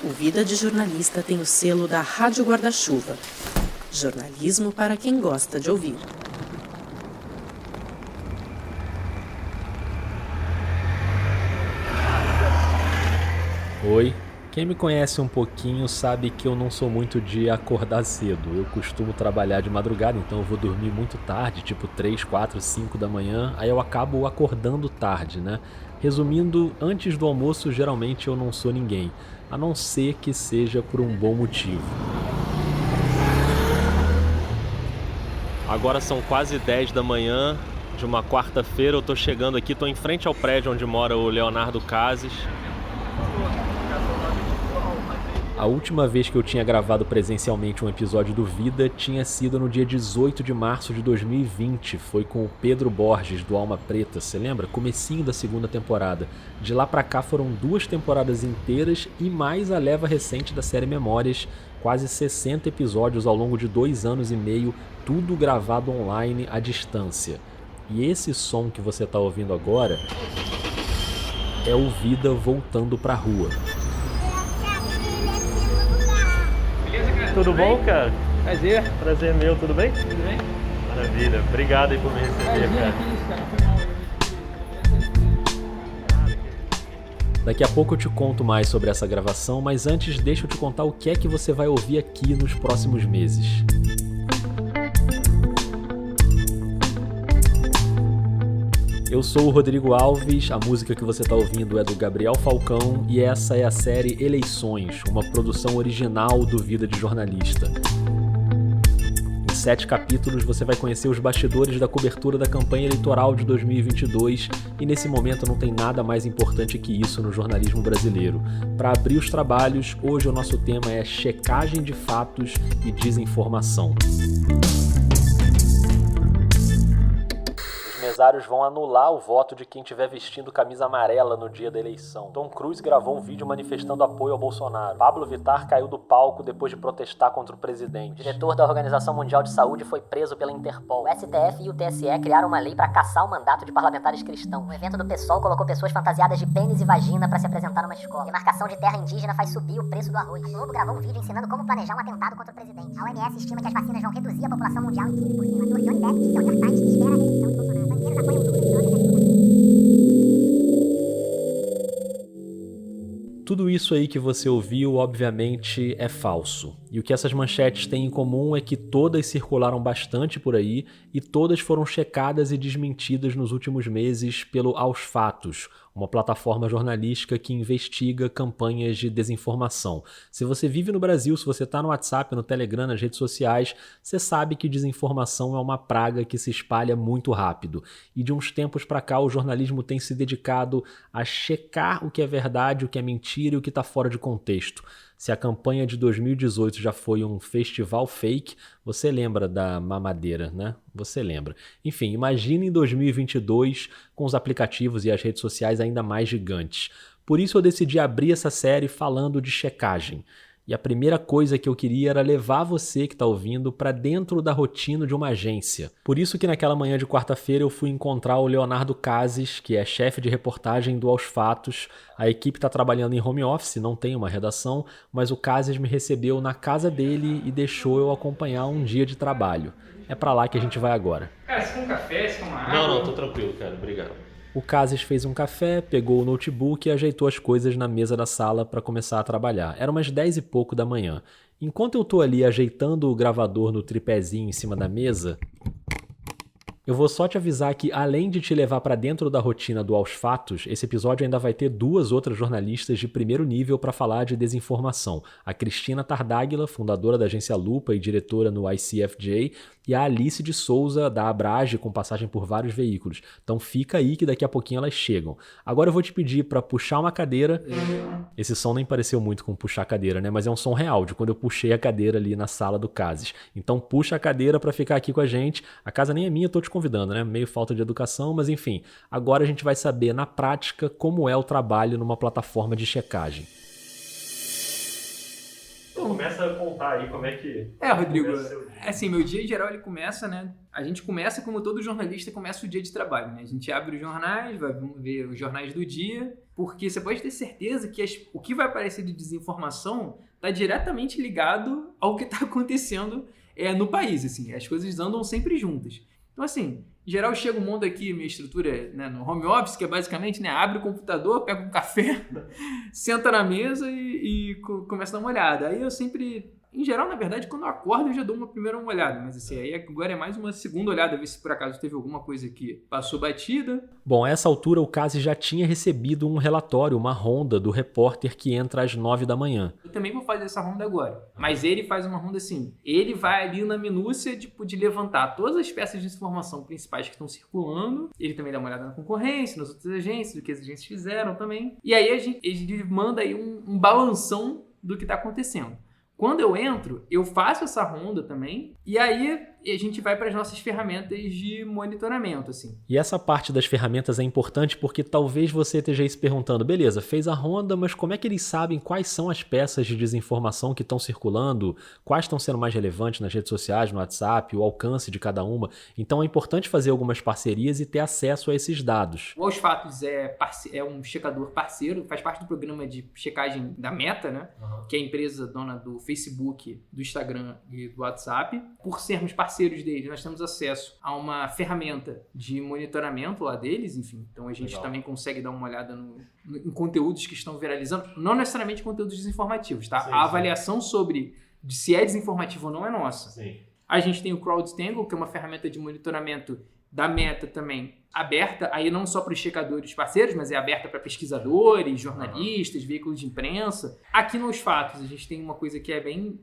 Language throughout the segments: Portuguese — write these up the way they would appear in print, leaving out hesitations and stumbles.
O Vida de Jornalista tem o selo da Rádio Guarda-Chuva. Jornalismo para quem gosta de ouvir. Oi, quem me conhece um pouquinho sabe que eu não sou muito de acordar cedo. Eu costumo trabalhar de madrugada, então eu vou dormir muito tarde, tipo 3, 4, 5 da manhã, aí eu acabo acordando tarde, né? Resumindo, antes do almoço geralmente eu não sou ninguém, a não ser que seja por um bom motivo. Agora são quase 10 da manhã de uma quarta-feira, eu tô chegando aqui, tô em frente ao prédio onde mora o Leonardo Cases. A última vez que eu tinha gravado presencialmente um episódio do Vida tinha sido no dia 18 de março de 2020. Foi com o Pedro Borges, do Alma Preta, você lembra? Comecinho da segunda temporada. De lá pra cá foram 2 temporadas inteiras e mais a leva recente da série Memórias. Quase 60 episódios ao longo de 2 anos e meio, tudo gravado online à distância. E esse som que você tá ouvindo agora é o Vida voltando pra rua. Tudo bom, cara? Prazer meu, tudo bem? Tudo bem? Maravilha, obrigado aí por me receber, cara. Daqui a pouco eu te conto mais sobre essa gravação, mas antes deixa eu te contar o que é que você vai ouvir aqui nos próximos meses. Eu sou o Rodrigo Alves, a música que você está ouvindo é do Gabriel Falcão e essa é a série Eleições, uma produção original do Vida de Jornalista. Em 7 capítulos você vai conhecer os bastidores da cobertura da campanha eleitoral de 2022 e nesse momento não tem nada mais importante que isso no jornalismo brasileiro. Para abrir os trabalhos, hoje o nosso tema é checagem de fatos e desinformação. Os mesários vão anular o voto de quem estiver vestindo camisa amarela no dia da eleição. Tom Cruise gravou um vídeo manifestando apoio ao Bolsonaro. Pablo Vittar caiu do palco depois de protestar contra o presidente. O diretor da Organização Mundial de Saúde foi preso pela Interpol. O STF e o TSE criaram uma lei para cassar o mandato de parlamentares cristãos. O evento do PSOL colocou pessoas fantasiadas de pênis e vagina para se apresentar numa escola. A demarcação de terra indígena faz subir o preço do arroz. A Globo gravou um vídeo ensinando como planejar um atentado contra o presidente. A OMS estima que as vacinas vão reduzir a população mundial em 15%. O ator Johnny Depp disse ao New York Times que espera a reeleição de Bolsonaro. Banqueiros apoiam Lula e Tudo isso aí que você ouviu, obviamente, é falso. E o que essas manchetes têm em comum é que todas circularam bastante por aí e todas foram checadas e desmentidas nos últimos meses pelo Aos Fatos, uma plataforma jornalística que investiga campanhas de desinformação. Se você vive no Brasil, se você está no WhatsApp, no Telegram, nas redes sociais, você sabe que desinformação é uma praga que se espalha muito rápido. E de uns tempos para cá o jornalismo tem se dedicado a checar o que é verdade, o que é mentira e o que está fora de contexto. Se a campanha de 2018 já foi um festival fake, você lembra da mamadeira, né? Você lembra. Enfim, imagine em 2022 com os aplicativos e as redes sociais ainda mais gigantes. Por isso eu decidi abrir essa série falando de checagem. E a primeira coisa que eu queria era levar você que está ouvindo para dentro da rotina de uma agência. Por isso que naquela manhã de quarta-feira eu fui encontrar o Leonardo Cases, que é chefe de reportagem do Aos Fatos. A equipe está trabalhando em home office, não tem uma redação, mas o Cases me recebeu na casa dele e deixou eu acompanhar um dia de trabalho. É para lá que a gente vai agora. Cara, você quer um café? Você quer uma água? Não, tô tranquilo, cara. Obrigado. O Cases fez um café, pegou o notebook e ajeitou as coisas na mesa da sala para começar a trabalhar. Era umas 10 e pouco da manhã. Enquanto eu tô ali ajeitando o gravador no tripézinho em cima da mesa, eu vou só te avisar que, além de te levar para dentro da rotina do Aos Fatos, esse episódio ainda vai ter 2 outras jornalistas de primeiro nível para falar de desinformação. A Cristina Tardáguila, fundadora da agência Lupa e diretora no ICFJ, e a Alice de Souza, da Abrage, com passagem por vários veículos. Então fica aí que daqui a pouquinho elas chegam. Agora eu vou te pedir para puxar uma cadeira. Esse som nem pareceu muito com puxar a cadeira, né? Mas é um som real, de quando eu puxei a cadeira ali na sala do Cases. Então puxa a cadeira para ficar aqui com a gente. A casa nem é minha, tô te convidando, né? Meio falta de educação, mas enfim. Agora a gente vai saber na prática como é o trabalho numa plataforma de checagem. Então começa a contar aí como é que... Rodrigo, assim, meu dia em geral ele começa, né? A gente começa como todo jornalista começa o dia de trabalho, né? A gente abre os jornais, vai ver os jornais do dia, porque você pode ter certeza que o que vai aparecer de desinformação está diretamente ligado ao que está acontecendo no país, assim, as coisas andam sempre juntas. Então, assim, em geral, chega um mundo aqui, minha estrutura, né, no home office, que é basicamente, né, abre o computador, pega um café, senta na mesa e começa a dar uma olhada. Aí eu sempre, em geral, na verdade, quando eu acordo, eu já dou uma primeira olhada, mas assim, aí agora é mais uma segunda olhada, ver se por acaso teve alguma coisa que passou batida. Bom, a essa altura o Case já tinha recebido um relatório, uma ronda do repórter que entra às 9 da manhã. Eu também vou fazer essa ronda agora, mas ele faz uma ronda assim, ele vai ali na minúcia de levantar todas as peças de informação principais que estão circulando, ele também dá uma olhada na concorrência, nas outras agências, do que as agências fizeram também, e aí ele manda aí um balanção do que está acontecendo. Quando eu entro, eu faço essa ronda também, e aí a gente vai para as nossas ferramentas de monitoramento, assim. E essa parte das ferramentas é importante porque talvez você esteja aí se perguntando, beleza, fez a ronda, mas como é que eles sabem quais são as peças de desinformação que estão circulando, quais estão sendo mais relevantes nas redes sociais, no WhatsApp, o alcance de cada uma? Então é importante fazer algumas parcerias e ter acesso a esses dados. O Aos Fatos é um checador parceiro, faz parte do programa de checagem da Meta, né? Que é a empresa dona do Facebook, do Instagram e do WhatsApp. Por sermos parceiros deles, nós temos acesso a uma ferramenta de monitoramento lá deles, enfim. Então a gente também consegue dar uma olhada em conteúdos que estão viralizando, não necessariamente conteúdos desinformativos, tá? A avaliação sobre se é desinformativo ou não é nossa. Sim. A gente tem o CrowdStangle, que é uma ferramenta de monitoramento da Meta também, aberta, aí não só para os checadores parceiros, mas é aberta para pesquisadores, jornalistas, veículos de imprensa. Aqui nos Fatos, a gente tem uma coisa que é bem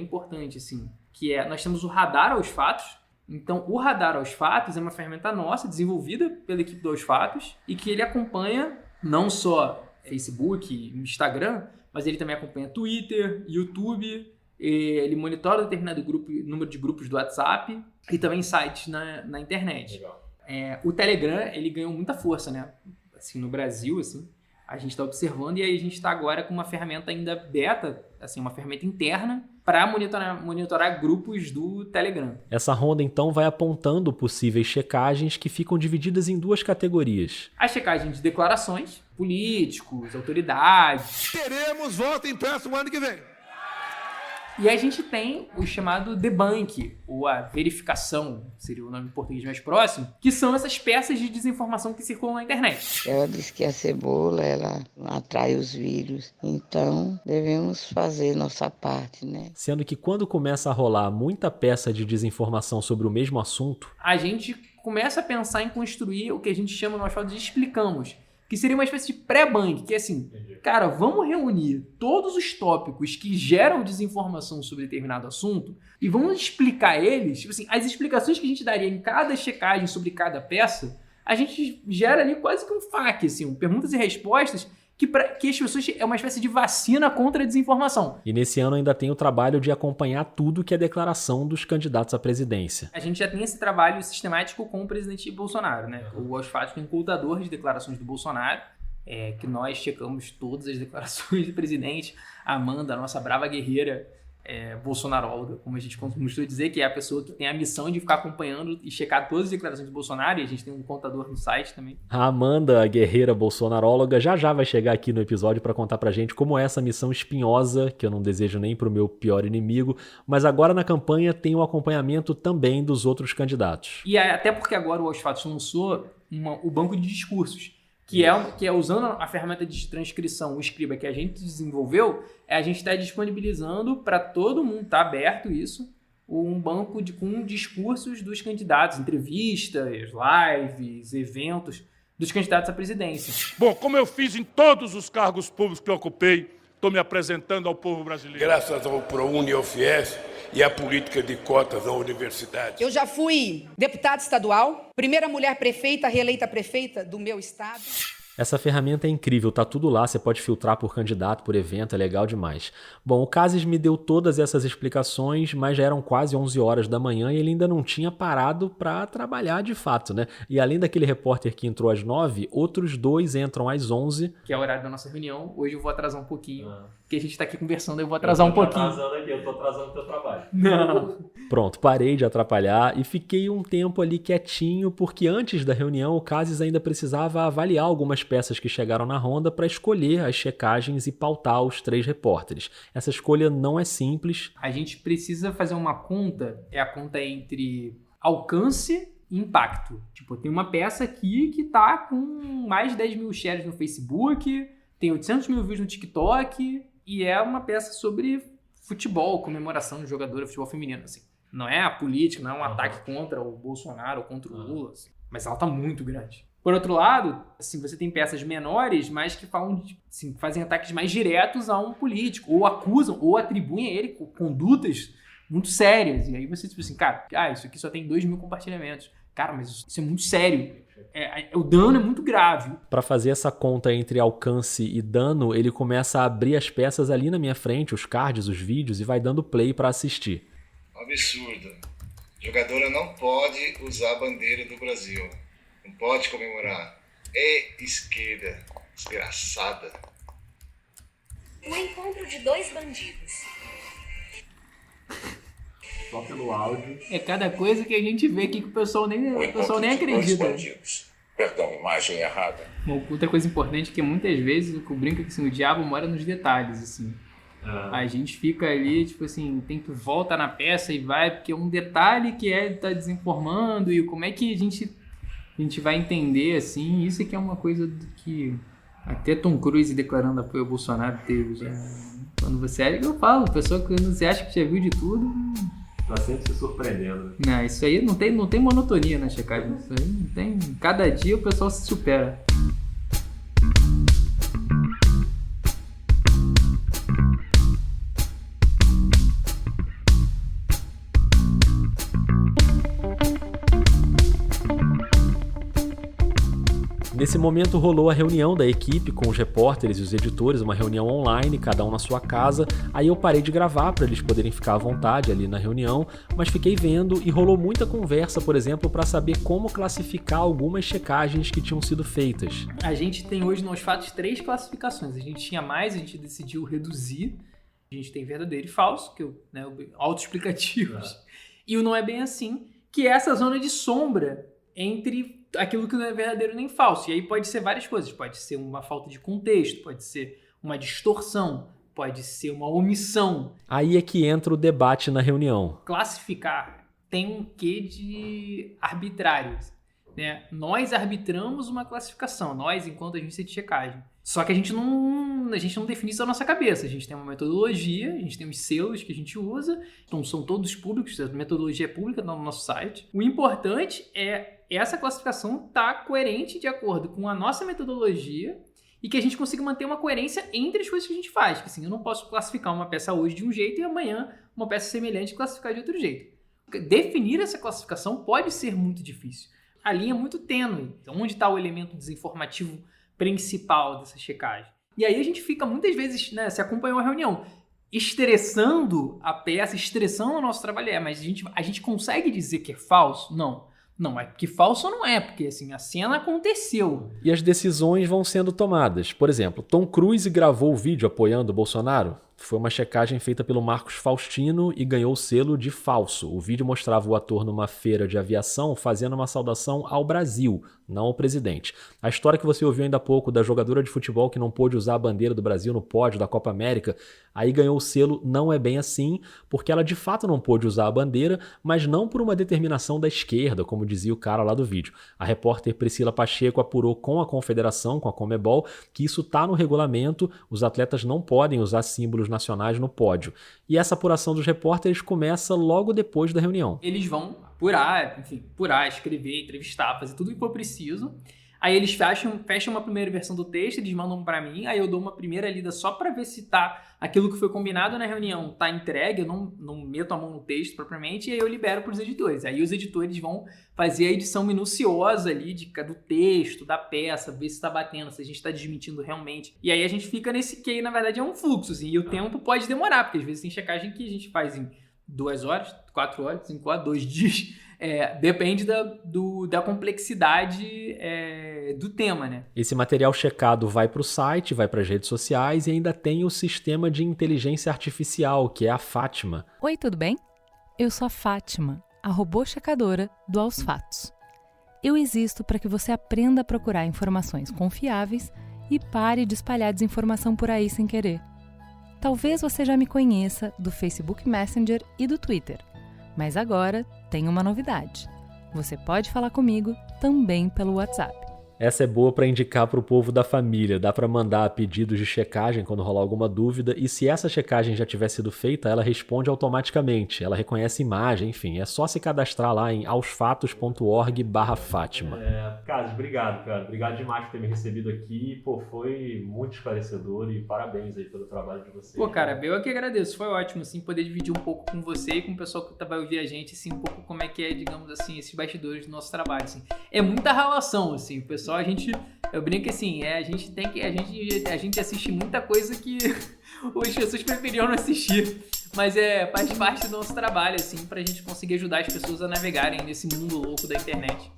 importante, assim, que é, nós temos o Radar aos Fatos. Então, o Radar aos Fatos é uma ferramenta nossa, desenvolvida pela equipe do Aos Fatos, e que ele acompanha não só Facebook, Instagram, mas ele também acompanha Twitter, YouTube, ele monitora determinado número de grupos do WhatsApp e também sites na internet. O Telegram, ele ganhou muita força, né? Assim, no Brasil, assim, a gente está observando, e aí a gente está agora com uma ferramenta ainda beta, assim, uma ferramenta interna para monitorar grupos do Telegram. Essa ronda, então, vai apontando possíveis checagens que ficam divididas em duas categorias. A checagem de declarações, políticos, autoridades. Teremos voto impresso no ano que vem. E a gente tem o chamado debunk, ou a verificação, seria o nome em português mais próximo, que são essas peças de desinformação que circulam na internet. Ela diz que a cebola, ela atrai os vírus, então devemos fazer nossa parte, né? Sendo que quando começa a rolar muita peça de desinformação sobre o mesmo assunto, a gente começa a pensar em construir o que a gente chama no Aos Fatos de explicamos, que seria uma espécie de pré-bank, que é assim, cara, vamos reunir todos os tópicos que geram desinformação sobre determinado assunto e vamos explicar eles, tipo assim, as explicações que a gente daria em cada checagem sobre cada peça, a gente gera ali quase que um FAQ, assim, perguntas e respostas que as pessoas é uma espécie de vacina contra a desinformação. E nesse ano ainda tem o trabalho de acompanhar tudo que é declaração dos candidatos à presidência. A gente já tem esse trabalho sistemático com o presidente Bolsonaro, né? O Aos Fatos tem um contador de declarações do Bolsonaro, que nós checamos todas as declarações do presidente. A Amanda, a nossa brava guerreira bolsonaróloga, como a gente costuma dizer, que é a pessoa que tem a missão de ficar acompanhando e checar todas as declarações do Bolsonaro, e a gente tem um contador no site também. A Amanda, a guerreira bolsonaróloga, já vai chegar aqui no episódio para contar pra gente como é essa missão espinhosa, que eu não desejo nem pro meu pior inimigo, mas agora na campanha tem o acompanhamento também dos outros candidatos. E até porque agora o Aos Fatos lançou o banco de discursos, que é usando a ferramenta de transcrição, o Scriba, que a gente desenvolveu, a gente está disponibilizando para todo mundo, está aberto isso, um banco com discursos dos candidatos, entrevistas, lives, eventos dos candidatos à presidência. Bom, como eu fiz em todos os cargos públicos que eu ocupei, estou me apresentando ao povo brasileiro. Graças ao ProUni e ao FIES e à política de cotas na universidade. Eu já fui deputada estadual, primeira mulher prefeita, reeleita prefeita do meu estado. Essa ferramenta é incrível, tá tudo lá, você pode filtrar por candidato, por evento, é legal demais. Bom, o Cases me deu todas essas explicações, mas já eram quase 11 horas da manhã e ele ainda não tinha parado para trabalhar de fato, né? E além daquele repórter que entrou às 9, outros 2 entram às 11. Que é o horário da nossa reunião, hoje eu vou atrasar um pouquinho. porque a gente tá aqui conversando, eu vou atrasar um pouquinho. Eu tô atrasando o teu trabalho. Não. Pronto, parei de atrapalhar e fiquei um tempo ali quietinho, porque antes da reunião o Cases ainda precisava avaliar algumas peças que chegaram na ronda para escolher as checagens e pautar os 3 repórteres. Essa escolha não é simples. A gente precisa fazer uma conta, é a conta entre alcance e impacto. Tipo, tem uma peça aqui que tá com mais de 10 mil shares no Facebook, tem 800 mil views no TikTok e é uma peça sobre futebol, comemoração de jogadora de futebol feminino, assim. Não é a política, não é um ataque contra o Bolsonaro ou contra o Lula, assim. Mas ela tá muito grande. Por outro lado, assim, você tem peças menores, mas que falam, assim, fazem ataques mais diretos a um político, ou acusam, ou atribuem a ele condutas muito sérias. E aí você, tipo assim, cara, isso aqui só tem 2 mil compartilhamentos. Cara, mas isso é muito sério. O dano é muito grave. Para fazer essa conta entre alcance e dano, ele começa a abrir as peças ali na minha frente, os cards, os vídeos, e vai dando play para assistir. Absurdo. Jogadora não pode usar a bandeira do Brasil. Não pode comemorar. É esquerda. Desgraçada. Um encontro de 2 bandidos. Só pelo áudio. É cada coisa que a gente vê aqui que o pessoal nem acredita. Perdão, imagem errada. Uma outra coisa importante é que muitas vezes o que eu brinco é que assim, o diabo mora nos detalhes, assim. A gente fica ali, tipo assim, tem que voltar na peça e vai, porque é um detalhe que tá desinformando e como é que a gente vai entender, assim, isso aqui é uma coisa que até Tom Cruise declarando apoio ao Bolsonaro teve já. Quando você é, eu falo, pessoa que você acha que já viu de tudo... Tá sempre se surpreendendo. Não, isso aí não tem monotonia na checagem, isso aí não tem... Cada dia o pessoal se supera. Nesse momento rolou a reunião da equipe com os repórteres e os editores, uma reunião online, cada um na sua casa. Aí eu parei de gravar para eles poderem ficar à vontade ali na reunião, mas fiquei vendo e rolou muita conversa, por exemplo, para saber como classificar algumas checagens que tinham sido feitas. A gente tem hoje nos fatos 3 classificações. A gente tinha mais, a gente decidiu reduzir. A gente tem verdadeiro e falso, que autoexplicativos. E o não é bem assim, que é essa zona de sombra entre aquilo que não é verdadeiro nem falso. E aí pode ser várias coisas. Pode ser uma falta de contexto, pode ser uma distorção, pode ser uma omissão. Aí é que entra o debate na reunião. Classificar tem um quê de arbitrário, né? Nós arbitramos uma classificação, nós enquanto agência de checagem. Só que a gente não define isso da nossa cabeça. A gente tem uma metodologia, a gente tem os selos que a gente usa, então são todos públicos, a metodologia é pública no nosso site. O importante é essa classificação estar coerente de acordo com a nossa metodologia e que a gente consiga manter uma coerência entre as coisas que a gente faz. Que, assim, eu não posso classificar uma peça hoje de um jeito e amanhã uma peça semelhante classificar de outro jeito. Definir essa classificação pode ser muito difícil. A linha é muito tênue. Então, onde está o elemento desinformativo principal dessa checagem? E aí a gente fica muitas vezes, né, se acompanhou a reunião, estressando a peça, estressando o nosso trabalho. Mas a gente consegue dizer que é falso? Não, é porque falso não é, porque assim, a cena aconteceu. E as decisões vão sendo tomadas. Por exemplo, Tom Cruise gravou o vídeo apoiando o Bolsonaro. Foi uma checagem feita pelo Marcos Faustino e ganhou o selo de falso. O vídeo mostrava o ator numa feira de aviação fazendo uma saudação ao Brasil, não ao presidente. A história que você ouviu ainda há pouco da jogadora de futebol que não pôde usar a bandeira do Brasil no pódio da Copa América, aí ganhou o selo não é bem assim, porque ela de fato não pôde usar a bandeira, mas não por uma determinação da esquerda, como dizia o cara lá do vídeo. A repórter Priscila Pacheco apurou com a confederação, com a Conmebol, que isso está no regulamento, os atletas não podem usar símbolos nacionais no pódio. E essa apuração dos repórteres começa logo depois da reunião. Eles vão apurar, escrever, entrevistar, fazer tudo o que for preciso. Aí eles fecham uma primeira versão do texto, eles mandam para mim, aí eu dou uma primeira lida só para ver se tá aquilo que foi combinado na reunião tá entregue, eu não meto a mão no texto propriamente, e aí eu libero para os editores. Aí os editores vão fazer a edição minuciosa ali do texto, da peça, ver se está batendo, se a gente está desmentindo realmente. E aí a gente fica nesse que, na verdade, é um fluxo, assim, e o tempo pode demorar, porque às vezes tem checagem que a gente faz em 2 horas, 4 horas, 5 horas, 2 dias. Depende da complexidade do tema, né? Esse material checado vai para o site, vai para as redes sociais e ainda tem o sistema de inteligência artificial, que é a Fátima. Oi, tudo bem? Eu sou a Fátima, a robô checadora do Aos Fatos. Eu existo para que você aprenda a procurar informações confiáveis e pare de espalhar desinformação por aí sem querer. Talvez você já me conheça do Facebook Messenger e do Twitter, mas agora tem uma novidade. Você pode falar comigo também pelo WhatsApp. Essa é boa para indicar para o povo da família. Dá para mandar pedidos de checagem quando rolar alguma dúvida. E se essa checagem já tiver sido feita, ela responde automaticamente. Ela reconhece imagem, enfim. É só se cadastrar lá em aosfatos.org/Fátima. Carlos, obrigado, cara. Obrigado demais por ter me recebido aqui. Pô, foi muito esclarecedor e parabéns aí pelo trabalho de vocês. Pô, cara, eu que agradeço. Foi ótimo, assim, poder dividir um pouco com você e com o pessoal que vai ouvir a gente, assim, um pouco como é que é, digamos assim, esses bastidores do nosso trabalho, assim. É muita relação, assim, o pessoal. Eu brinco assim, a gente assiste muita coisa que as pessoas preferiam não assistir, mas faz parte do nosso trabalho, assim, pra gente conseguir ajudar as pessoas a navegarem nesse mundo louco da internet.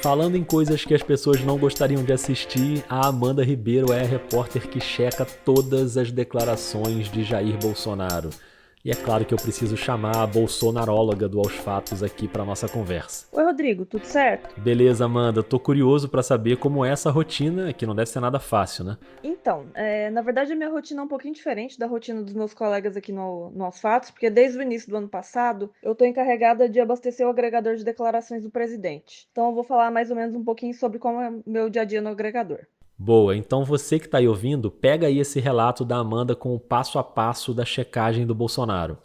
Falando em coisas que as pessoas não gostariam de assistir, a Amanda Ribeiro é a repórter que checa todas as declarações de Jair Bolsonaro. E é claro que eu preciso chamar a bolsonaróloga do Aos Fatos aqui para nossa conversa. Oi, Rodrigo, tudo certo? Beleza, Amanda. Tô curioso para saber como é essa rotina, que não deve ser nada fácil, né? Então, na verdade a minha rotina é um pouquinho diferente da rotina dos meus colegas aqui no Aos Fatos, porque desde o início do ano passado eu tô encarregada de abastecer o agregador de declarações do presidente. Então eu vou falar mais ou menos um pouquinho sobre como é o meu dia a dia no agregador. Boa, então você que tá aí ouvindo, pega aí esse relato da Amanda com o passo a passo da checagem do Bolsonaro.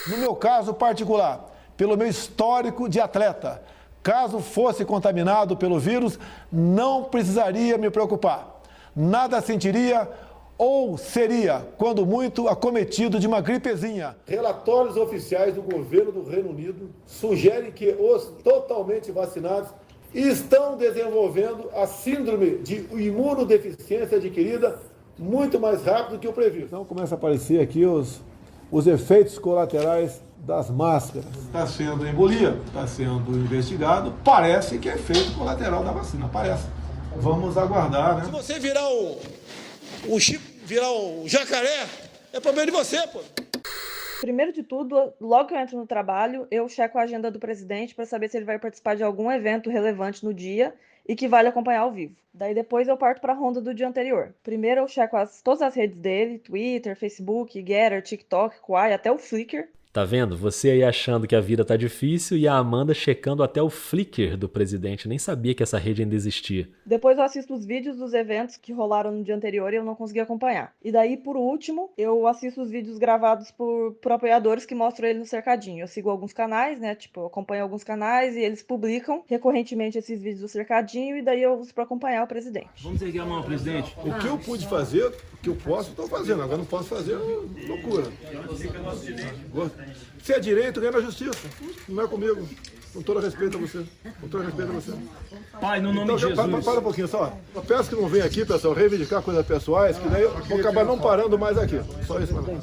No meu caso particular, pelo meu histórico de atleta, caso fosse contaminado pelo vírus, não precisaria me preocupar. Nada sentiria ou seria, quando muito, acometido de uma gripezinha. Relatórios oficiais do governo do Reino Unido sugerem que os totalmente vacinados estão desenvolvendo a síndrome de imunodeficiência adquirida muito mais rápido que o previsto. Então começa a aparecer aqui os efeitos colaterais das máscaras. Está sendo embolia, está sendo investigado, parece que é efeito colateral da vacina, parece. Vamos aguardar, né? Se você virar um jacaré, é problema de você, pô. Primeiro de tudo, logo que eu entro no trabalho, eu checo a agenda do presidente para saber se ele vai participar de algum evento relevante no dia e que vale acompanhar ao vivo. Daí depois eu parto para a ronda do dia anterior. Primeiro eu checo todas as redes dele, Twitter, Facebook, Getter, TikTok, Quai, até o Flickr. Tá vendo? Você aí achando que a vida tá difícil e a Amanda checando até o Flickr do presidente. Nem sabia que essa rede ainda existia. Depois eu assisto os vídeos dos eventos que rolaram no dia anterior e eu não consegui acompanhar. E daí, por último, eu assisto os vídeos gravados por apoiadores que mostram ele no cercadinho. Eu sigo alguns canais, né? Tipo, eu acompanho alguns canais e eles publicam recorrentemente esses vídeos do cercadinho e daí eu uso pra acompanhar o presidente. Vamos erguer a mão, presidente. O que eu pude fazer, o que eu posso, estou fazendo. Agora não posso fazer, loucura. Se é direito, ganha na justiça. Não é comigo. Com todo respeito a você. Com todo respeito a você. Pai, no nome de Jesus. Para um pouquinho só. Eu peço que não venha aqui, pessoal, reivindicar coisas pessoais, que daí eu vou acabar não parando mais aqui. Só isso, mano.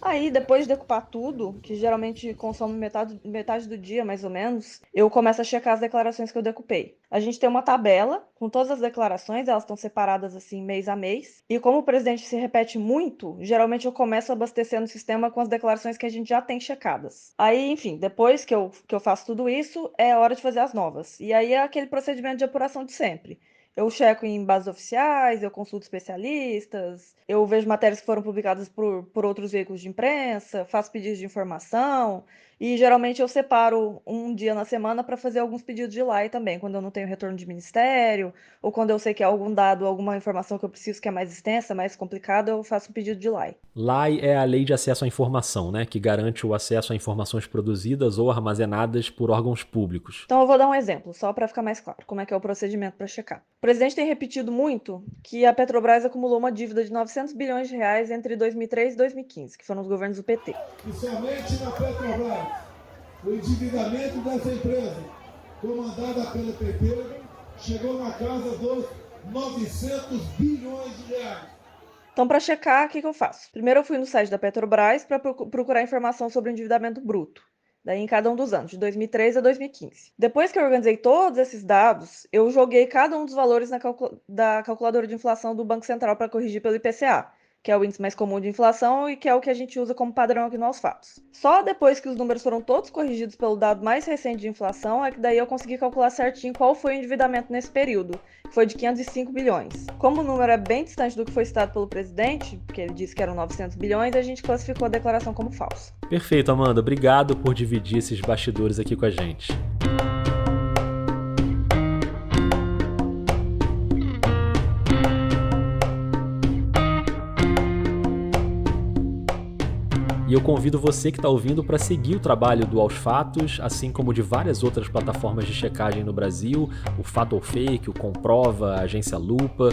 Aí, depois de decupar tudo, que geralmente consome metade do dia, mais ou menos, eu começo a checar as declarações que eu decupei. A gente tem uma tabela com todas as declarações, elas estão separadas assim, mês a mês. E como o presidente se repete muito, geralmente eu começo a abastecer no sistema com as declarações que a gente já tem checadas. Aí, enfim, depois que eu faço tudo isso, é hora de fazer as novas. E aí é aquele procedimento de apuração de sempre. Eu checo em bases oficiais, eu consulto especialistas, eu vejo matérias que foram publicadas por outros veículos de imprensa, faço pedidos de informação e geralmente eu separo um dia na semana para fazer alguns pedidos de LAI também, quando eu não tenho retorno de ministério ou quando eu sei que é algum dado, alguma informação que eu preciso que é mais extensa, mais complicada, eu faço um pedido de LAI. LAI é a Lei de Acesso à Informação, né, que garante o acesso a informações produzidas ou armazenadas por órgãos públicos. Então eu vou dar um exemplo, só para ficar mais claro como é que é o procedimento para checar. O presidente tem repetido muito que a Petrobras acumulou uma dívida de 900 bilhões de reais entre 2003 e 2015, que foram os governos do PT. E somente na Petrobras, o endividamento dessa empresa, comandada pelo PT, chegou na casa dos 900 bilhões de reais. Então, para checar, o que eu faço? Primeiro eu fui no site da Petrobras para procurar informação sobre o endividamento bruto. Daí em cada um dos anos, de 2013 a 2015. Depois que eu organizei todos esses dados, eu joguei cada um dos valores da calculadora de inflação do Banco Central para corrigir pelo IPCA, que é o índice mais comum de inflação e que é o que a gente usa como padrão aqui no Aos Fatos. Só depois que os números foram todos corrigidos pelo dado mais recente de inflação é que daí eu consegui calcular certinho qual foi o endividamento nesse período, que foi de 505 bilhões. Como o número é bem distante do que foi citado pelo presidente, porque ele disse que eram 900 bilhões, a gente classificou a declaração como falsa. Perfeito, Amanda. Obrigado por dividir esses bastidores aqui com a gente. E eu convido você que está ouvindo para seguir o trabalho do Aos Fatos, assim como de várias outras plataformas de checagem no Brasil, o Fato ou Fake, o Comprova, a Agência Lupa.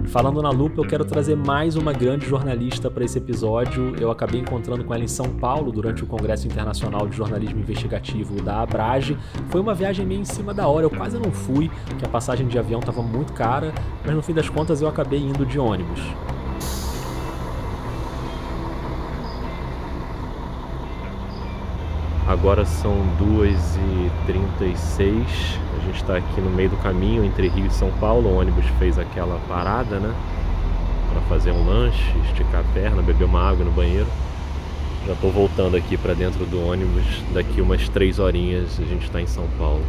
Falando na Lupa, eu quero trazer mais uma grande jornalista para esse episódio. Eu acabei encontrando com ela em São Paulo durante o Congresso Internacional de Jornalismo Investigativo da Abrage. Foi uma viagem meio em cima da hora, eu quase não fui, porque a passagem de avião estava muito cara, mas no fim das contas eu acabei indo de ônibus. Agora são 2h36, a gente está aqui no meio do caminho entre Rio e São Paulo. O ônibus fez aquela parada, né, para fazer um lanche, esticar a perna, beber uma água no banheiro. Já estou voltando aqui para dentro do ônibus, daqui umas 3 horinhas a gente está em São Paulo.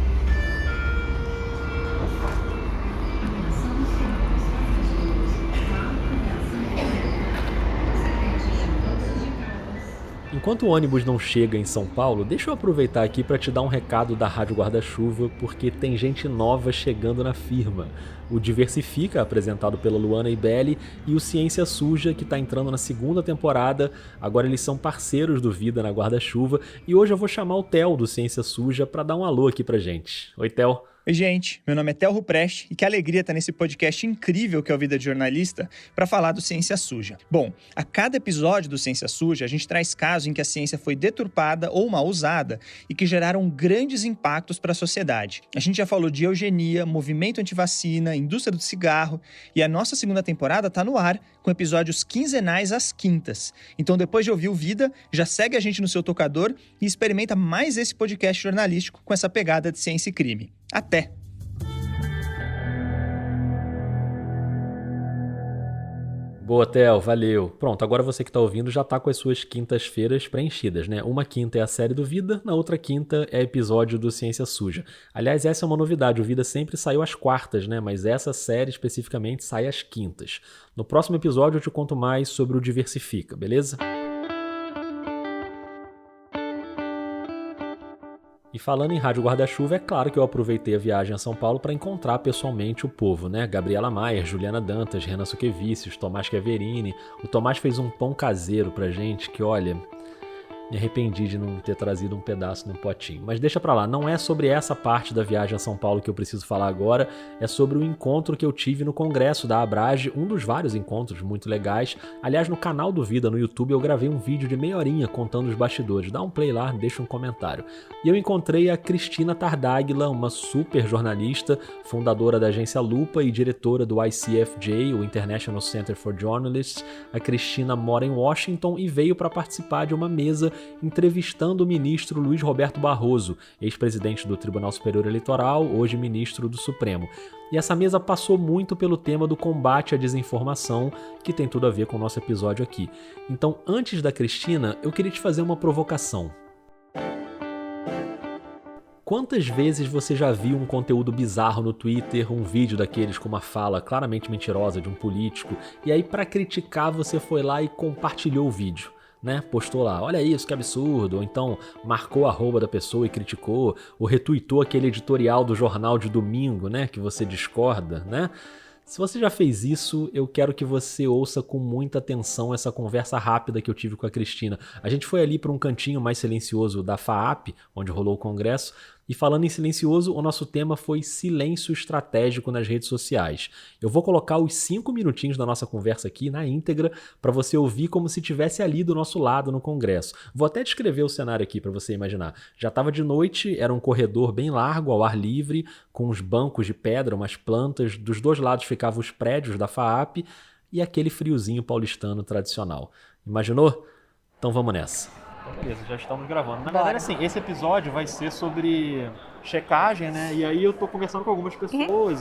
Enquanto o ônibus não chega em São Paulo, deixa eu aproveitar aqui para te dar um recado da Rádio Guarda-Chuva, porque tem gente nova chegando na firma. O Diversifica, apresentado pela Luana Ibelli, e o Ciência Suja, que está entrando na 2ª temporada. Agora eles são parceiros do Vida na Guarda-Chuva, e hoje eu vou chamar o Theo do Ciência Suja para dar um alô aqui pra gente. Oi, Theo. Oi, gente. Meu nome é Theo Ruprecht e que alegria estar nesse podcast incrível que é o Vida de Jornalista para falar do Ciência Suja. Bom, a cada episódio do Ciência Suja, a gente traz casos em que a ciência foi deturpada ou mal usada e que geraram grandes impactos para a sociedade. A gente já falou de eugenia, movimento antivacina, indústria do cigarro e a nossa 2ª temporada está no ar com episódios quinzenais às quintas. Então, depois de ouvir o Vida, já segue a gente no seu tocador e experimenta mais esse podcast jornalístico com essa pegada de ciência e crime. Até! Boa, Theo, valeu. Pronto, agora você que está ouvindo já está com as suas quintas-feiras preenchidas, né? Uma quinta é a série do Vida, na outra quinta é episódio do Ciência Suja. Aliás, essa é uma novidade, o Vida sempre saiu às quartas, né? Mas essa série especificamente sai às quintas. No próximo episódio eu te conto mais sobre o Diversifica, beleza? E falando em Rádio Guarda-Chuva, é claro que eu aproveitei a viagem a São Paulo para encontrar pessoalmente o povo, né? Gabriela Maier, Juliana Dantas, Renan Suquevicius, Tomás Chiaverini. O Tomás fez um pão caseiro pra gente que, olha, me arrependi de não ter trazido um pedaço num potinho. Mas deixa pra lá, não é sobre essa parte da viagem a São Paulo que eu preciso falar agora, é sobre o encontro que eu tive no Congresso da Abrage, um dos vários encontros muito legais. Aliás, no canal do Vida, no YouTube, eu gravei um vídeo de meia horinha contando os bastidores. Dá um play lá, deixa um comentário. E eu encontrei a Cristina Tardáguila, uma super jornalista, fundadora da agência Lupa e diretora do ICFJ, o International Center for Journalists. A Cristina mora em Washington e veio para participar de uma mesa entrevistando o ministro Luiz Roberto Barroso, ex-presidente do Tribunal Superior Eleitoral, hoje ministro do Supremo. E essa mesa passou muito pelo tema do combate à desinformação, que tem tudo a ver com o nosso episódio aqui. Então, antes da Cristina, eu queria te fazer uma provocação. Quantas vezes você já viu um conteúdo bizarro no Twitter, um vídeo daqueles com uma fala claramente mentirosa de um político, e aí para criticar você foi lá e compartilhou o vídeo? Né? Postou lá, olha isso, que absurdo, ou então marcou a arroba da pessoa e criticou, ou retweetou aquele editorial do jornal de domingo, né, que você discorda, né? Se você já fez isso, eu quero que você ouça com muita atenção essa conversa rápida que eu tive com a Cristina. A gente foi ali para um cantinho mais silencioso da FAAP, onde rolou o congresso, E falando em silencioso, o nosso tema foi silêncio estratégico nas redes sociais. Eu vou colocar os 5 minutinhos da nossa conversa aqui na íntegra para você ouvir como se estivesse ali do nosso lado no Congresso. Vou até descrever o cenário aqui para você imaginar. Já estava de noite, era um corredor bem largo, ao ar livre, com uns bancos de pedra, umas plantas. Dos dois lados ficavam os prédios da FAAP e aquele friozinho paulistano tradicional. Imaginou? Então vamos nessa. Beleza, já estamos gravando. Na verdade, assim, esse episódio vai ser sobre checagem, né? E aí eu tô conversando com algumas pessoas,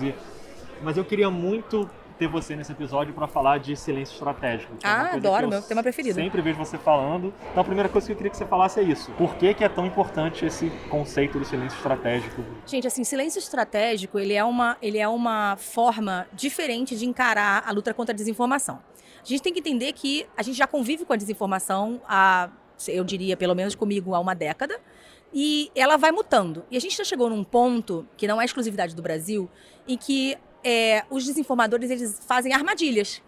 mas eu queria muito ter você nesse episódio para falar de silêncio estratégico. Adoro, meu tema preferido. Sempre vejo você falando. Então a primeira coisa que eu queria que você falasse é isso. Por que é tão importante esse conceito do silêncio estratégico? Gente, assim, silêncio estratégico, ele é uma forma diferente de encarar a luta contra a desinformação. A gente tem que entender que a gente já convive com a desinformação eu diria, pelo menos comigo, há uma década, e ela vai mutando. E a gente já chegou num ponto, que não é exclusividade do Brasil, em que os desinformadores eles fazem armadilhas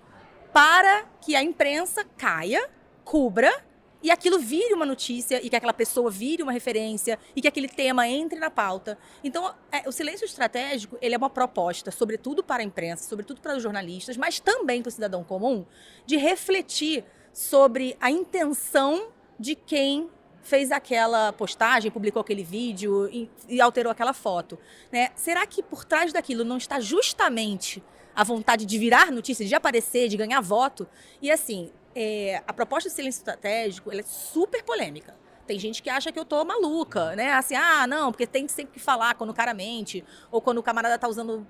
para que a imprensa caia, cubra, e aquilo vire uma notícia, e que aquela pessoa vire uma referência, e que aquele tema entre na pauta. Então, o silêncio estratégico ele é uma proposta, sobretudo para a imprensa, sobretudo para os jornalistas, mas também para o cidadão comum, de refletir sobre a intenção de quem fez aquela postagem, publicou aquele vídeo e alterou aquela foto, né? Será que por trás daquilo não está justamente a vontade de virar notícia, de aparecer, de ganhar voto? E assim, a proposta de silêncio estratégico ela é super polêmica. Tem gente que acha que eu tô maluca, né? Assim, não, porque tem sempre que falar quando o cara mente, ou quando o camarada tá usando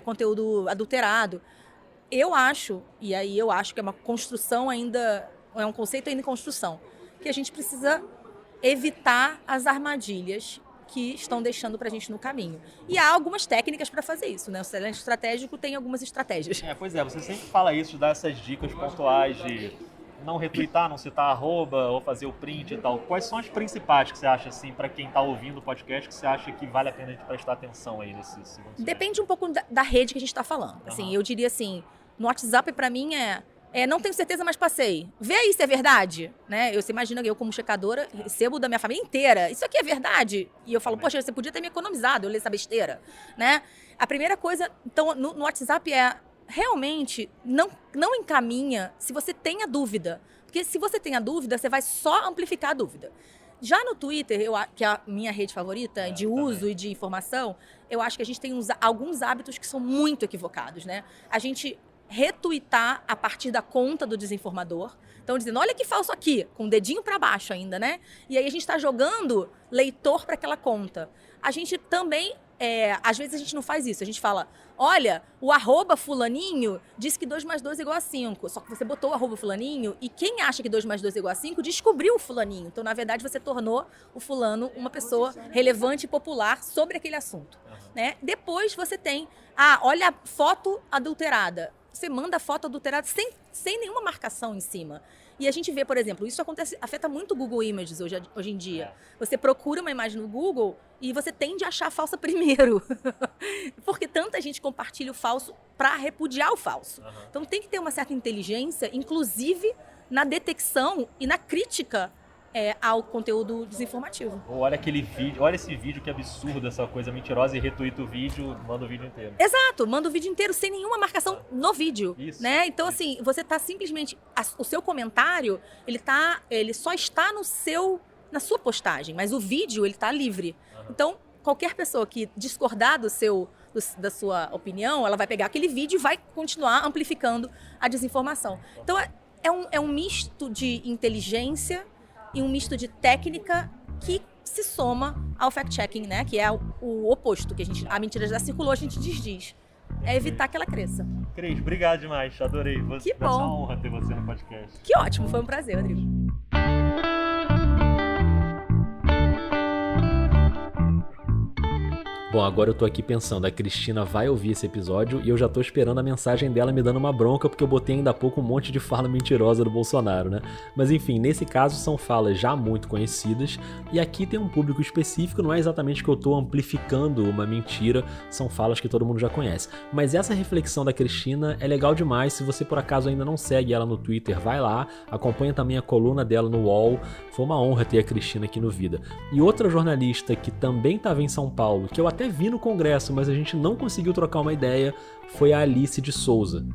conteúdo adulterado. Eu acho que é uma construção ainda, é um conceito ainda em construção, que a gente precisa evitar as armadilhas que estão deixando pra gente no caminho. E há algumas técnicas para fazer isso, né? O silêncio estratégico tem algumas estratégias. Pois é, você sempre fala isso, de dar essas dicas pontuais de não retweetar, não citar arroba, ou fazer o print e tal. Quais são as principais que você acha, assim, para quem tá ouvindo o podcast, que você acha que vale a pena a gente prestar atenção aí nesse segundo? Depende um pouco da rede que a gente tá falando. Assim, eu diria assim, no WhatsApp pra mim não tenho certeza, mas passei. Vê aí se é verdade, né? Você imagina que eu, como checadora, recebo da minha família inteira. Isso aqui é verdade? E eu falo, poxa, você podia ter me economizado, eu li essa besteira, né? A primeira coisa, então, no WhatsApp realmente, não encaminha se você tem a dúvida. Porque se você tem a dúvida, você vai só amplificar a dúvida. Já no Twitter, que é a minha rede favorita de uso e de informação, eu acho que a gente tem alguns hábitos que são muito equivocados, né? A gente retweetar a partir da conta do desinformador. Então, dizendo, olha que falso aqui, com o dedinho para baixo ainda, né? E aí a gente está jogando leitor para aquela conta. A gente também, às vezes a gente não faz isso. A gente fala, olha, o arroba fulaninho diz que 2 mais 2 é igual a 5. Só que você botou o arroba fulaninho e quem acha que 2 mais 2 é igual a 5 descobriu o fulaninho. Então, na verdade, você tornou o fulano uma pessoa relevante e popular sobre aquele assunto. Né? Depois você tem, olha a foto adulterada. Você manda a foto adulterada sem nenhuma marcação em cima. E a gente vê, por exemplo, isso afeta muito o Google Images hoje em dia. Você procura uma imagem no Google e você tende a achar a falsa primeiro. Porque tanta gente compartilha o falso para repudiar o falso. Então tem que ter uma certa inteligência, inclusive na detecção e na crítica ao conteúdo desinformativo. Olha aquele vídeo, olha esse vídeo, que absurdo essa coisa mentirosa, e retuita o vídeo, manda o vídeo inteiro. Exato, manda o vídeo inteiro sem nenhuma marcação no vídeo. Isso, né? Então, assim, você tá simplesmente... O seu comentário, ele só está na sua postagem, mas o vídeo, ele tá livre. Então, qualquer pessoa que discordar da sua opinião, ela vai pegar aquele vídeo e vai continuar amplificando a desinformação. Então, é um misto de inteligência e um misto de técnica que se soma ao fact-checking, né? Que é o oposto, que a mentira já circulou, a gente desdiz. É evitar que ela cresça. Cris, obrigado demais, adorei. Que bom. É uma honra ter você no podcast. Que ótimo, foi um prazer, Rodrigo. Bom, agora eu tô aqui pensando, a Cristina vai ouvir esse episódio e eu já tô esperando a mensagem dela me dando uma bronca, porque eu botei ainda há pouco um monte de fala mentirosa do Bolsonaro, né? Mas enfim, nesse caso são falas já muito conhecidas e aqui tem um público específico, não é exatamente que eu tô amplificando uma mentira, são falas que todo mundo já conhece. Mas essa reflexão da Cristina é legal demais, se você por acaso ainda não segue ela no Twitter, vai lá, acompanha também a coluna dela no UOL, foi uma honra ter a Cristina aqui no Vida. E outra jornalista que também estava em São Paulo, que eu até vi no Congresso, mas a gente não conseguiu trocar uma ideia, foi a Alice de Souza.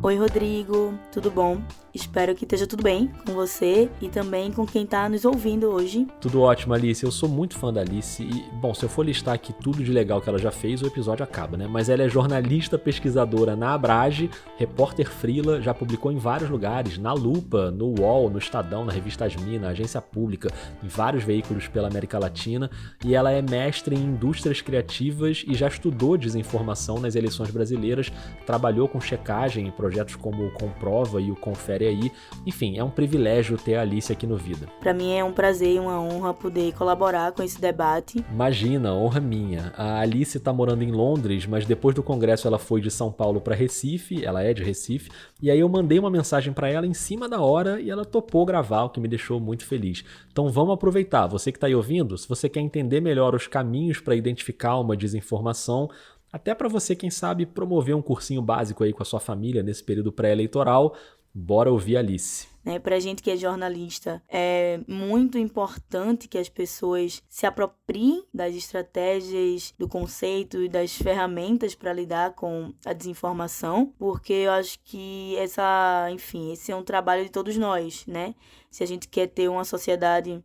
Oi, Rodrigo, tudo bom? Espero que esteja tudo bem com você e também com quem está nos ouvindo hoje. Tudo ótimo, Alice. Eu sou muito fã da Alice e, bom, se eu for listar aqui tudo de legal que ela já fez, o episódio acaba, né? Mas ela é jornalista pesquisadora na Abrage, repórter freela, já publicou em vários lugares, na Lupa, no UOL, no Estadão, na Revista Asmi, na Agência Pública, em vários veículos pela América Latina, e ela é mestre em indústrias criativas e já estudou desinformação nas eleições brasileiras, trabalhou com checagem em projetos como o Comprova e o Confere Aí. Enfim, é um privilégio ter a Alice aqui no Vida. Para mim é um prazer e uma honra poder colaborar com esse debate. Imagina, honra minha. A Alice tá morando em Londres, mas depois do congresso ela foi de São Paulo para Recife, ela é de Recife, e aí eu mandei uma mensagem para ela em cima da hora e ela topou gravar, o que me deixou muito feliz. Então vamos aproveitar, você que tá aí ouvindo, se você quer entender melhor os caminhos para identificar uma desinformação, até para você, quem sabe, promover um cursinho básico aí com a sua família nesse período pré-eleitoral, bora ouvir a Alice. Pra gente que é jornalista, é muito importante que as pessoas se apropriem das estratégias, do conceito e das ferramentas para lidar com a desinformação, porque eu acho que esse é um trabalho de todos nós, né? Se a gente quer ter uma sociedade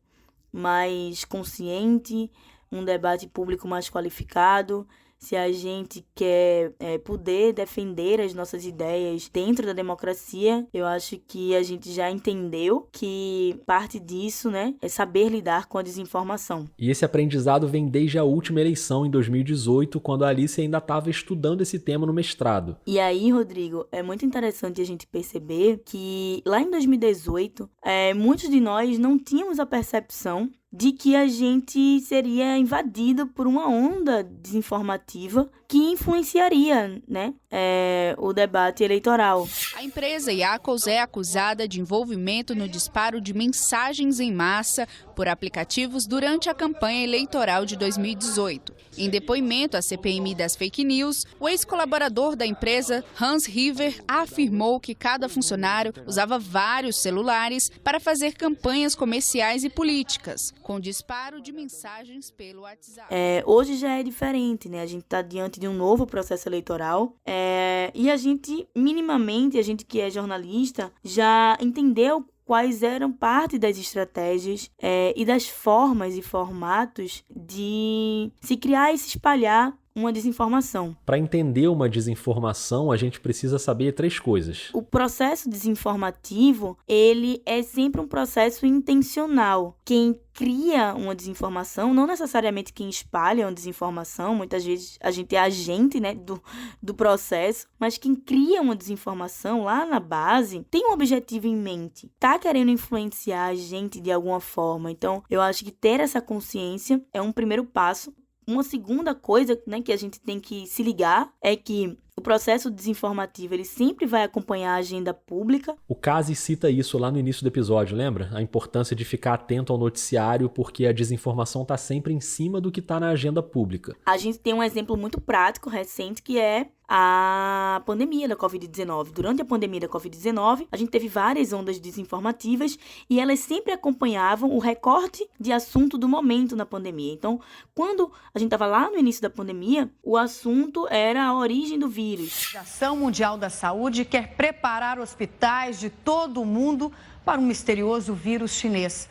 mais consciente, um debate público mais qualificado, se a gente quer poder defender as nossas ideias dentro da democracia, eu acho que a gente já entendeu que parte disso, né, é saber lidar com a desinformação. E esse aprendizado vem desde a última eleição, em 2018, quando a Alice ainda estava estudando esse tema no mestrado. E aí, Rodrigo, é muito interessante a gente perceber que lá em 2018, muitos de nós não tínhamos a percepção de que a gente seria invadido por uma onda desinformativa que influenciaria, né, o debate eleitoral. A empresa Iacos é acusada de envolvimento no disparo de mensagens em massa por aplicativos durante a campanha eleitoral de 2018. Em depoimento à CPMI das fake news, o ex-colaborador da empresa, Hans River, afirmou que cada funcionário usava vários celulares para fazer campanhas comerciais e políticas, com disparo de mensagens pelo WhatsApp. Hoje já é diferente, né? A gente está diante de um novo processo eleitoral e a gente, minimamente, a gente que é jornalista, já entendeu quais eram parte das estratégias e das formas e formatos de se criar e se espalhar uma desinformação. Para entender uma desinformação, a gente precisa saber 3 coisas. O processo desinformativo, ele é sempre um processo intencional. Quem cria uma desinformação, não necessariamente quem espalha uma desinformação, muitas vezes a gente é agente, né, do processo, mas quem cria uma desinformação lá na base tem um objetivo em mente, tá querendo influenciar a gente de alguma forma. Então, eu acho que ter essa consciência é um primeiro passo. Uma segunda coisa, né, que a gente tem que se ligar é que o processo desinformativo, ele sempre vai acompanhar a agenda pública. O Casi cita isso lá no início do episódio, lembra? A importância de ficar atento ao noticiário, porque a desinformação está sempre em cima do que está na agenda pública. A gente tem um exemplo muito prático, recente, que é a pandemia da Covid-19. Durante a pandemia da Covid-19, a gente teve várias ondas desinformativas e elas sempre acompanhavam o recorte de assunto do momento na pandemia. Então, quando a gente estava lá no início da pandemia, o assunto era a origem do vírus. A Organização Mundial da Saúde quer preparar hospitais de todo o mundo para um misterioso vírus chinês.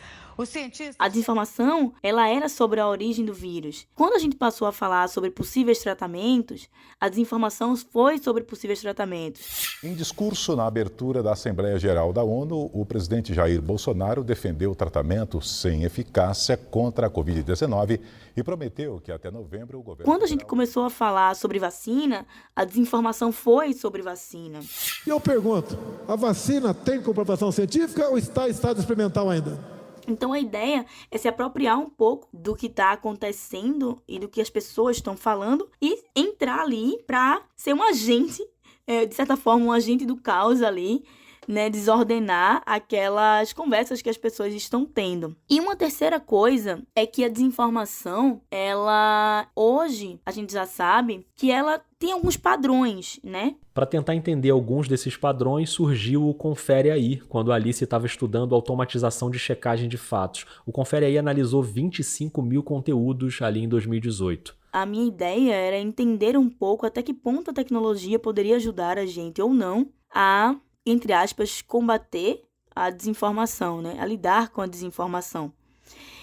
A desinformação, ela era sobre a origem do vírus. Quando a gente passou a falar sobre possíveis tratamentos, a desinformação foi sobre possíveis tratamentos. Em discurso na abertura da Assembleia Geral da ONU, o presidente Jair Bolsonaro defendeu o tratamento sem eficácia contra a Covid-19 e prometeu que até novembro o governo... Quando a gente começou a falar sobre vacina, a desinformação foi sobre vacina. E eu pergunto, a vacina tem comprovação científica ou está em estado experimental ainda? Então a ideia é se apropriar um pouco do que está acontecendo e do que as pessoas estão falando e entrar ali para ser um agente, de certa forma, um agente do caos ali, né, desordenar aquelas conversas que as pessoas estão tendo. E uma terceira coisa é que a desinformação, ela, hoje, a gente já sabe que ela tem alguns padrões, né? Para tentar entender alguns desses padrões, surgiu o Confere Aí, quando a Alice estava estudando automatização de checagem de fatos. O Confere Aí analisou 25 mil conteúdos ali em 2018. A minha ideia era entender um pouco até que ponto a tecnologia poderia ajudar a gente ou não a, entre aspas, combater a desinformação, né? A lidar com a desinformação.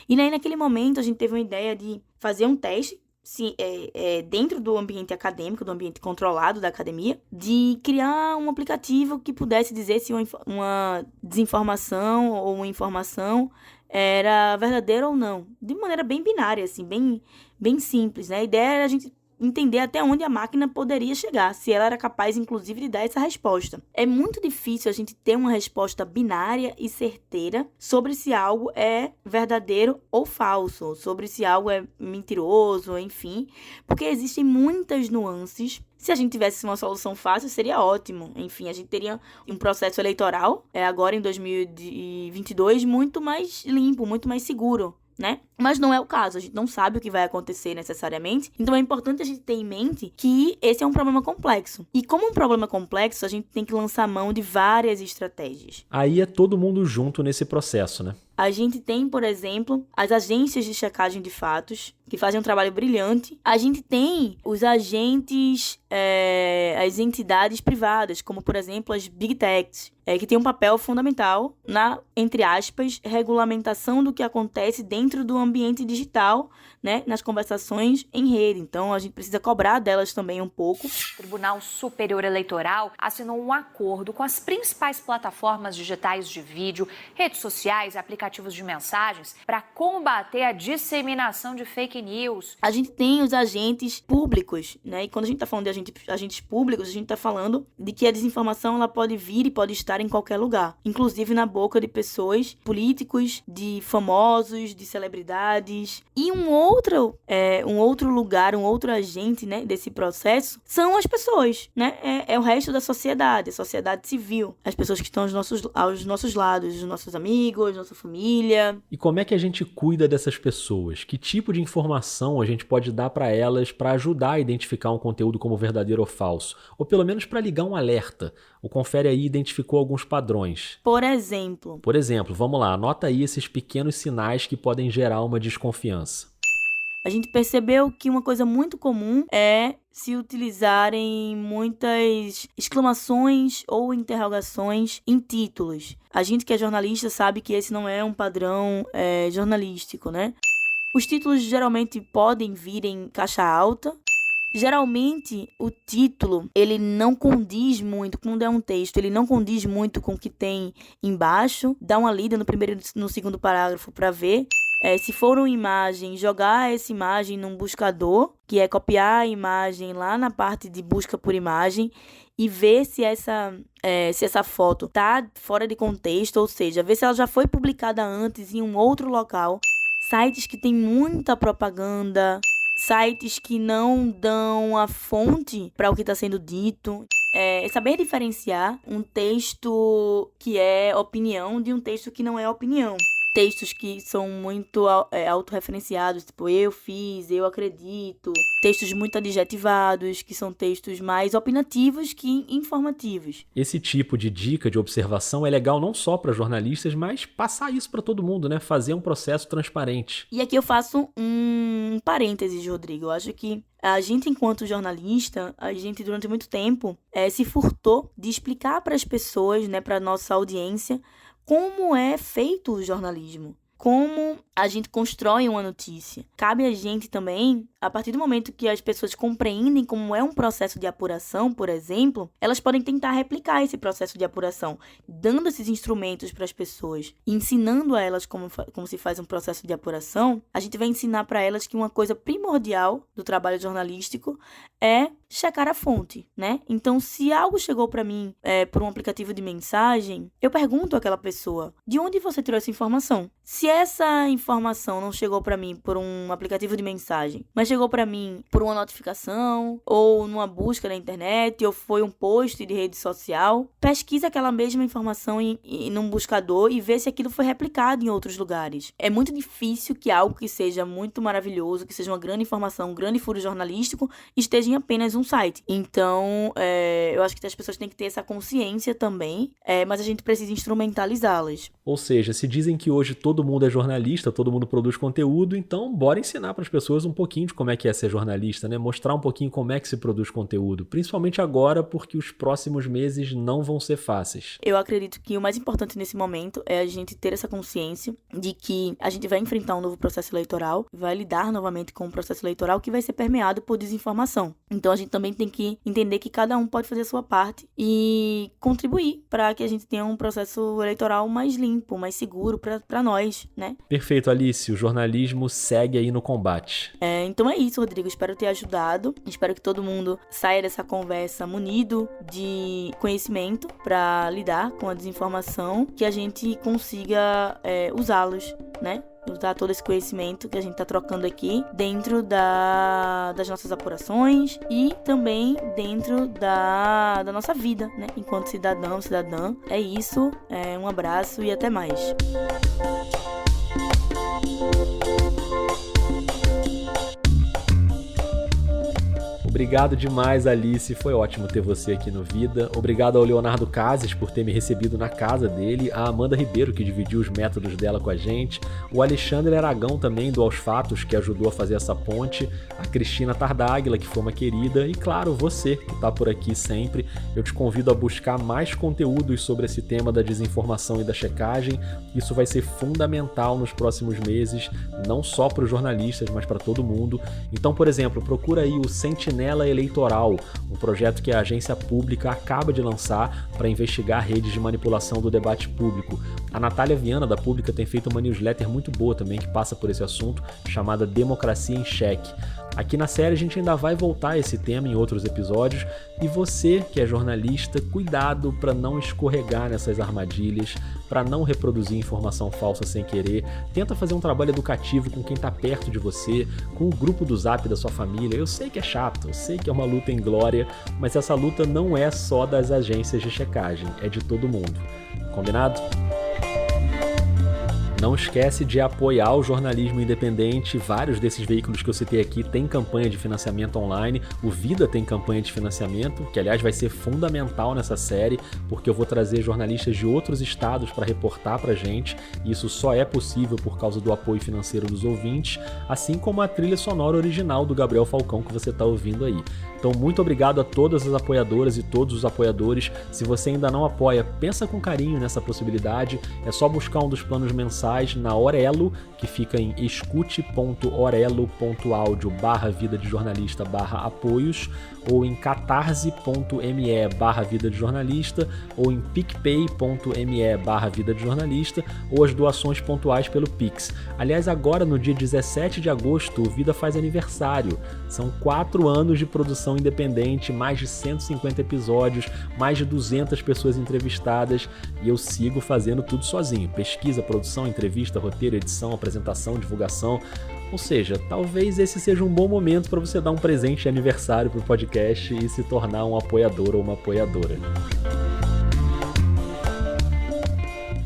E aí, naquele momento, a gente teve uma ideia de fazer um teste, dentro do ambiente acadêmico, do ambiente controlado da academia, de criar um aplicativo que pudesse dizer se uma desinformação ou uma informação era verdadeira ou não. De maneira bem binária, assim, bem simples, né? A ideia era a gente entender até onde a máquina poderia chegar, se ela era capaz, inclusive, de dar essa resposta. É muito difícil a gente ter uma resposta binária e certeira sobre se algo é verdadeiro ou falso, sobre se algo é mentiroso, enfim, porque existem muitas nuances. Se a gente tivesse uma solução fácil, seria ótimo. Enfim, a gente teria um processo eleitoral, agora em 2022, muito mais limpo, muito mais seguro, né? Mas não é o caso, a gente não sabe o que vai acontecer necessariamente, então é importante a gente ter em mente que esse é um problema complexo. E como um problema complexo, a gente tem que lançar mão de várias estratégias. Aí é todo mundo junto nesse processo, né? A gente tem, por exemplo, as agências de checagem de fatos, que fazem um trabalho brilhante. A gente tem os agentes, as entidades privadas, como, por exemplo, as Big Techs, que tem um papel fundamental na, entre aspas, regulamentação do que acontece dentro do ambiente digital, né, nas conversações em rede. Então, a gente precisa cobrar delas também um pouco. O Tribunal Superior Eleitoral assinou um acordo com as principais plataformas digitais de vídeo, redes sociais e aplicativos de mensagens para combater a disseminação de fake news. A gente tem os agentes públicos, né? E quando a gente está falando de agentes públicos, a gente está falando de que a desinformação ela pode vir e pode estar em qualquer lugar, inclusive na boca de pessoas, políticos, de famosos, de celebridades. E um outro lugar, um outro agente, né, desse processo são as pessoas, né? É o resto da sociedade, a sociedade civil, as pessoas que estão aos nossos lados, os nossos amigos, nossa família. E como é que a gente cuida dessas pessoas? Que tipo de informação a gente pode dar para elas para ajudar a identificar um conteúdo como verdadeiro ou falso? Ou pelo menos para ligar um alerta? O Confere Aí identificou alguns padrões. Por exemplo, vamos lá, anota aí esses pequenos sinais que podem gerar uma desconfiança. A gente percebeu que uma coisa muito comum é se utilizarem muitas exclamações ou interrogações em títulos. A gente que é jornalista sabe que esse não é um padrão jornalístico, né? Os títulos geralmente podem vir em caixa alta. Geralmente, o título, ele não condiz muito, quando é um texto, ele não condiz muito com o que tem embaixo. Dá uma lida no primeiro e no segundo parágrafo para ver. Se for uma imagem, jogar essa imagem num buscador, que é copiar a imagem lá na parte de busca por imagem e ver se essa foto tá fora de contexto, ou seja, ver se ela já foi publicada antes em um outro local. Sites que tem muita propaganda, sites que não dão a fonte para o que está sendo dito. Saber diferenciar um texto que é opinião de um texto que não é opinião. Textos que são muito autorreferenciados, tipo eu fiz, eu acredito. Textos muito adjetivados, que são textos mais opinativos que informativos. Esse tipo de dica de observação é legal não só para jornalistas, mas passar isso para todo mundo, né? Fazer um processo transparente. E aqui eu faço um parênteses, Rodrigo. Eu acho que a gente, enquanto jornalista, a gente durante muito tempo se furtou de explicar para as pessoas, né, para nossa audiência, como é feito o jornalismo, como a gente constrói uma notícia. Cabe a gente também, a partir do momento que as pessoas compreendem como é um processo de apuração, por exemplo, elas podem tentar replicar esse processo de apuração, dando esses instrumentos para as pessoas, ensinando a elas como se faz um processo de apuração. A gente vai ensinar para elas que uma coisa primordial do trabalho jornalístico é checar a fonte, né? Então, se algo chegou para mim por um aplicativo de mensagem, eu pergunto àquela pessoa, de onde você tirou essa informação? Se essa informação não chegou para mim por um aplicativo de mensagem, mas chegou para mim por uma notificação, ou numa busca na internet, ou foi um post de rede social, pesquisa aquela mesma informação num buscador e vê se aquilo foi replicado em outros lugares. É muito difícil que algo que seja muito maravilhoso, que seja uma grande informação, um grande furo jornalístico, esteja em apenas um site. Então, eu acho que as pessoas têm que ter essa consciência também, mas a gente precisa instrumentalizá-las. Ou seja, se dizem que hoje todo mundo é jornalista, todo mundo produz conteúdo, então bora ensinar para as pessoas um pouquinho de como é que é ser jornalista, né? Mostrar um pouquinho como é que se produz conteúdo, principalmente agora, porque os próximos meses não vão ser fáceis. Eu acredito que o mais importante nesse momento é a gente ter essa consciência de que a gente vai enfrentar um novo processo eleitoral, vai lidar novamente com um processo eleitoral que vai ser permeado por desinformação. Então a gente também tem que entender que cada um pode fazer a sua parte e contribuir para que a gente tenha um processo eleitoral mais limpo, mais seguro para nós, né? Perfeito, Alice. O jornalismo segue aí no combate. Então é isso, Rodrigo. Espero ter ajudado. Espero que todo mundo saia dessa conversa munido de conhecimento para lidar com a desinformação, que a gente consiga usá-los, né? Usar todo esse conhecimento que a gente está trocando aqui dentro das nossas apurações e também dentro da nossa vida, né? Enquanto cidadão, cidadã. É isso, um abraço e até mais. Obrigado demais, Alice. Foi ótimo ter você aqui no Vida. Obrigado ao Leonardo Cases por ter me recebido na casa dele, a Amanda Ribeiro, que dividiu os métodos dela com a gente, o Alexandre Aragão também, do Aos Fatos, que ajudou a fazer essa ponte, a Cristina Tardáguila, que foi uma querida, e claro, você, que está por aqui sempre. Eu te convido a buscar mais conteúdos sobre esse tema da desinformação e da checagem. Isso vai ser fundamental nos próximos meses, não só para os jornalistas, mas para todo mundo. Então, por exemplo, procura aí o Sentinela Eleitoral, um projeto que a agência pública acaba de lançar para investigar redes de manipulação do debate público. A Natália Viana, da Pública, tem feito uma newsletter muito boa também, que passa por esse assunto, chamada Democracia em Cheque. Aqui na série a gente ainda vai voltar a esse tema em outros episódios, e você que é jornalista, cuidado para não escorregar nessas armadilhas, para não reproduzir informação falsa sem querer. Tenta fazer um trabalho educativo com quem está perto de você, com o grupo do Zap da sua família. Eu sei que é chato, eu sei que é uma luta inglória, mas essa luta não é só das agências de checagem, é de todo mundo. Combinado? Não esquece de apoiar o jornalismo independente. Vários desses veículos que eu citei aqui têm campanha de financiamento online. O Vida tem campanha de financiamento, que aliás vai ser fundamental nessa série, porque eu vou trazer jornalistas de outros estados para reportar pra gente. E isso só é possível por causa do apoio financeiro dos ouvintes, assim como a trilha sonora original do Gabriel Falcão que você está ouvindo aí. Então, muito obrigado a todas as apoiadoras e todos os apoiadores. Se você ainda não apoia, pensa com carinho nessa possibilidade. É só buscar um dos planos mensais na Orelo, que fica em escute.orelo.audio/vida de jornalista/apoios, ou em catarse.me/vida de jornalista, ou em picpay.me/vida de jornalista, ou as doações pontuais pelo Pix. Aliás, agora no dia 17 de agosto, o Vida faz aniversário. São 4 anos de produção independente, mais de 150 episódios, mais de 200 pessoas entrevistadas, e eu sigo fazendo tudo sozinho. Pesquisa, produção, entrevista, roteiro, edição, apresentação, divulgação. Ou seja, talvez esse seja um bom momento para você dar um presente de aniversário para o podcast e se tornar um apoiador ou uma apoiadora.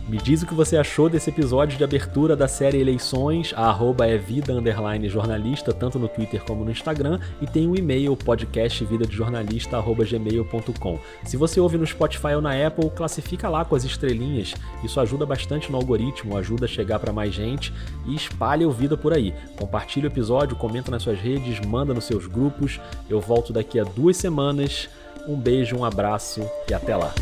Me diz o que você achou desse episódio de abertura da série Eleições. A @ é vida_jornalista, tanto no Twitter como no Instagram, e tem o e-mail podcastvidadejornalista@gmail.com. Se você ouve no Spotify ou na Apple, classifica lá com as estrelinhas. Isso ajuda bastante no algoritmo, ajuda a chegar para mais gente, e espalha o Vida por aí. Compartilha o episódio, comenta nas suas redes, manda nos seus grupos. Eu volto daqui a 2 semanas. Um beijo, um abraço e até lá.